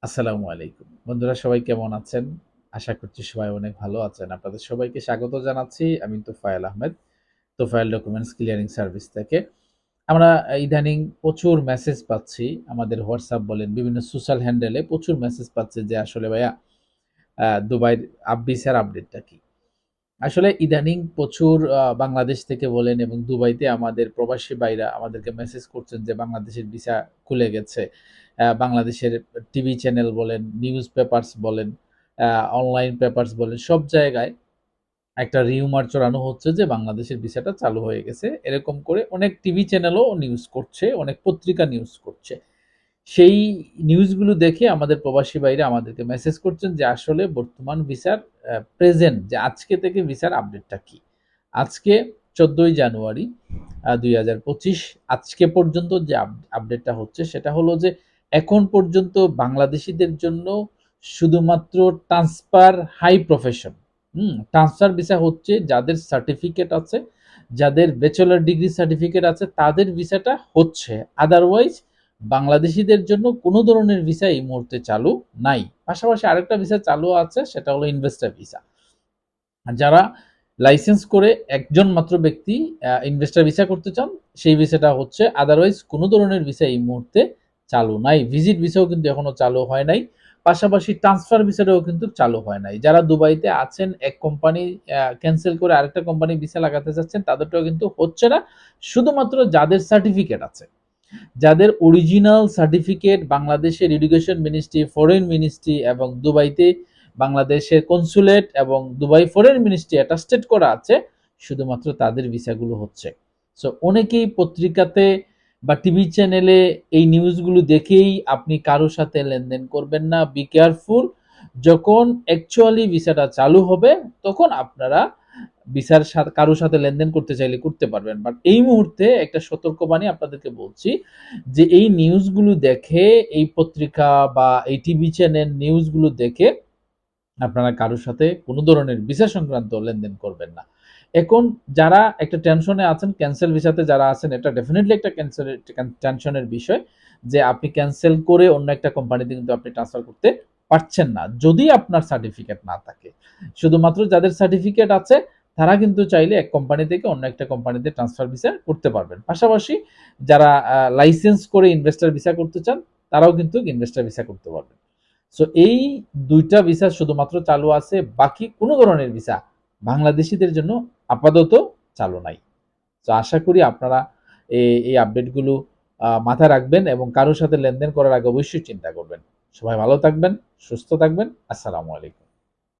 আসসালামু আলাইকুম। বন্ধুরা সবাই কেমন আছেন? আশা করছি সবাই অনেক ভালো আছেন। আপনাদের সবাইকে স্বাগত জানাচ্ছি। আমি Tofail Ahmed, Tofail documents clearing service থেকে। আমরা ইদানিং প্রচুর মেসেজ পাচ্ছি। আমাদের WhatsApp বলেন, বিভিন্ন সোশ্যাল হ্যান্ডেলে প্রচুর মেসেজ পাচ্ছি যে আসলে ভাইয়া দুবাইয়ের ভিসার আপডেটটা কি? আসলে ইদানিং প্রচুর বাংলাদেশ থেকে বলেন এবং দুবাইতে আমাদের প্রবাসী ভাইরা আমাদেরকে মেসেজ করছেন যে বাংলাদেশের ভিসা খুলে গেছে। বাংলাদেশের টিভি চ্যানেল বলেন, নিউজ পেপারস বলেন, আ অনলাইন পেপারস বলেন, সব জায়গায় একটা রিউমার ছড়ানো হচ্ছে যে বাংলাদেশের ভিসাটা চালু হয়ে গেছে। এরকম করে অনেক টিভি চ্যানেলও নিউজ করছে, অনেক পত্রিকা নিউজ করছে। সেই নিউজগুলো দেখে আমাদের প্রবাসী ভাইরা আমাদেরকে মেসেজ করছেন যে আসলে বর্তমান ভিসার প্রেজেন্ট যে আজকে থেকে ভিসার আপডেটটা কি? আজকে ১৪ই জানুয়ারি ২০২৫ আজকে পর্যন্ত যে আপডেটটা হচ্ছে সেটা হলো যে এখন পর্যন্ত বাংলাদেশীদের জন্য শুধুমাত্র transfer high profession, transfer visa হচ্ছে যাদের সার্টিফিকেট আছে, যাদের ব্যাচেলর ডিগ্রি সার্টিফিকেট আছে তাদের ভিসাটা হচ্ছে। আদারওয়াইজ বাংলাদেশীদের জন্য কোনো ধরনের ভিসা এই মুহূর্তে চালু নাই। পাশাপাশি আরেকটা ভিসা চালু আছে সেটা হলো ইনভেস্টর ভিসা। যারা লাইসেন্স করে একজন মাত্র ব্যক্তি ইনভেস্টর ভিসা করতে চান সেই ভিসাটা হচ্ছে। আদারওয়াইজ কোনো ধরনের ভিসা এই মুহূর্তে চালু নাই। ভিজিট ভিসাও কিন্তু এখনো চালু হয় নাই। পাশাপাশি ট্রান্সফার ভিসাটাও কিন্তু চালু হয় নাই। যারা দুবাইতে আছেন এক কোম্পানি ক্যানসেল করে আরেকটা কোম্পানি ভিসা লাগাতে চাচ্ছেন তাদেরটাও কিন্তু হচ্ছে না। শুধুমাত্র যাদের সার্টিফিকেট আছে, যাদের অরিজিনাল সার্টিফিকেট বাংলাদেশের এডুকেশন মিনিস্ট্রি, ফরেন মিনিস্ট্রি এবং দুবাইতে বাংলাদেশের কনসুলেট এবং দুবাই ফরেন মিনিস্ট্রি অ্যাটাস্টেড করা আছে, শুধুমাত্র তাদের ভিসাগুলো হচ্ছে। সো অনেকেই পত্রিকাতে বা টিভি চ্যানেলে এই নিউজগুলো দেখেই আপনি কারো সাথে লেনদেন করবেন না। Be careful. যখন অ্যাকচুয়ালি ভিসাটা চালু হবে তখন আপনারা ভিসার সাথে কারো সাথে লেনদেন করতে চাইলে করতে পারবেন। বাট এই মুহূর্তে একটা সতর্কবাণী আপনাদেরকে বলছি যে এই নিউজগুলো দেখে, এই পত্রিকা বা এই টিভি চ্যানেল নিউজগুলো দেখে আপনারা কারো সাথে কোনো ধরনের ভিসা সংক্রান্ত লেনদেন করবেন না। এখন যারা একটা টেনশনে আছেন, ক্যানসেল ভিসাতে যারা আছেন, এটা ডেফিনিটলি একটা টেনশনের বিষয় যে আপনি ক্যানসেল করে অন্য একটা কোম্পানিতে কিন্তু আপনি ট্রান্সফার করতে পারছেন না যদি আপনার সার্টিফিকেট না থাকে। শুধুমাত্র যাদের সার্টিফিকেট আছে তারা কিন্তু চাইলে এক কোম্পানি থেকে অন্য একটা কোম্পানিতে ট্রান্সফার ভিসা করতে পারবেন। পাশাপাশি যারা লাইসেন্স করে ইনভেস্টর ভিসা করতে চান তারাও কিন্তু ইনভেস্টর ভিসা করতে পারবেন। সো এই ২ টা ভিসা শুধুমাত্র চালু আছে। বাকি কোন ধরনের ভিসা বাংলাদেশীদের জন্য আপাতত চালু নাই। সো আশা করি আপনারা এই আপডেট গুলো মাথায় রাখবেন এবং কারো সাথে লেনদেন করার আগে অবশ্যই চিন্তা করবেন। সবাই ভালো থাকবেন, সুস্থ থাকবেন। আসসালামু আলাইকুম।